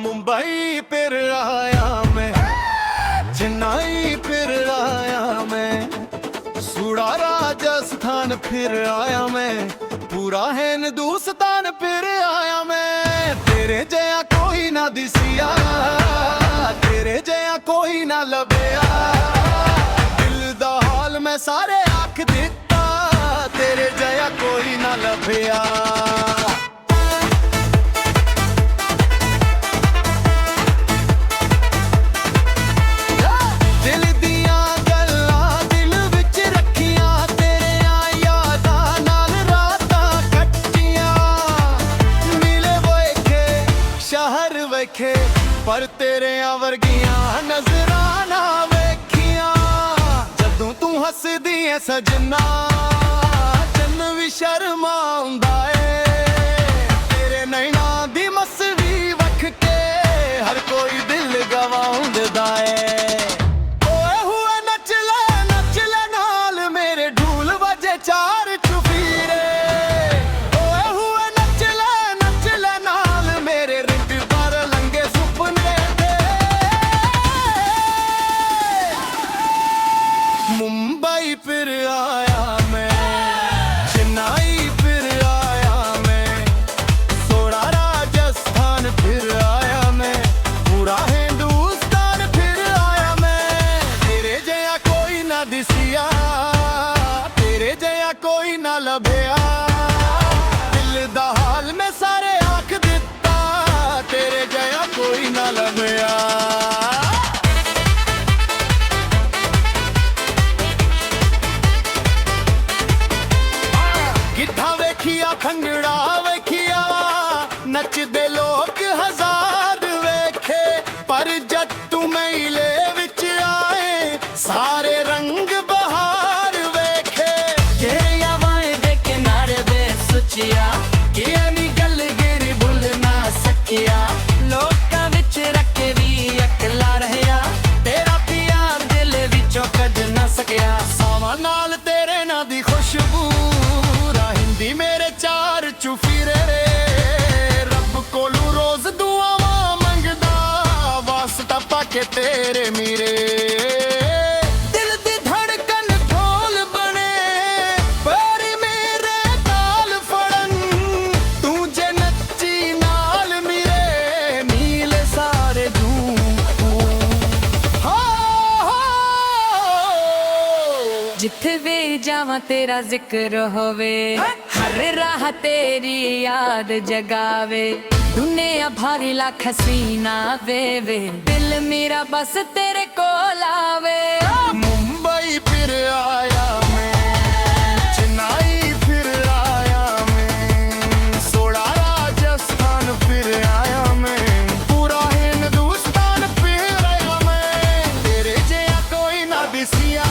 मुंबई फिर आया मैं, चेन्नई फिर आया मैं, सूड़ा राजस्थान फिर आया मैं, पूरा हिंदुस्तान फिर आया मैं। तेरे जया कोई ना दिसिया, तेरे जया कोई ना लभया, दिल दा हाल मैं सारे आख दिता, तेरे जया कोई ना लभया। पर तेरे वर्गियां नजरां ना वेखियां, जदों तू हसदी है सजना जन भी शर्माउंदा है। तेरे नैना दी मसवी वख के हर कोई दिल गवाउंदा है। ओए हुए नच ले नाल मेरे ढोल बजे चार चुफीरे। ओए हुए नच ले नाल मेरे रिंग पर लंगे सुपने दे। मुंबई फिर आया मैं, चेन्नई फिर आया मैं, सोड़ा राजस्थान फिर आया मैं, पूरा हिंदुस्तान फिर आया मैं। तेरे जया कोई ना दिसिया, तेरे जया कोई ना लभया, दिल दा हाल मैं सारे आख दिता, तेरे जया कोई ना लभया। गिद्धा वेखिया खंगड़ा वेखिया, नचदे लोग हजार वेखे, पर जद तू मेले विच आए सारे रंग बहार वेखे। तेरिया वाए दे किनारे वे सुचिया, किया नी गल गिर भुल ना सकिया, लोकां विच रखे भी अकला रहया, तेरा पिया दिल विचों कद ना सकिया। सावां नाल तेरे ना दी खुशबू हिंदी मेरे चार चुफीरे रे। रब कोलू रोज दुआवां मंगदा, वास्ता पाके तेरे मीरे। दिल दी धड़कन ढोल बने, पर मेरे ताल फड़न, तू जे नच्ची नाल मीरे मील सारे जिथे भी जावां तेरा जिक्र होवे, हर राह तेरी याद जगावे, दुनिया भारी लाख सीना वे दिल मेरा बस तेरे कोल आवे। मुंबई फिर आया मैं, चेन्नई फिर आया मैं, सोड़ा राजस्थान फिर आया मैं, पूरा हिंदुस्तान फिर आया मैं। तेरे जया कोई ना दिसिया,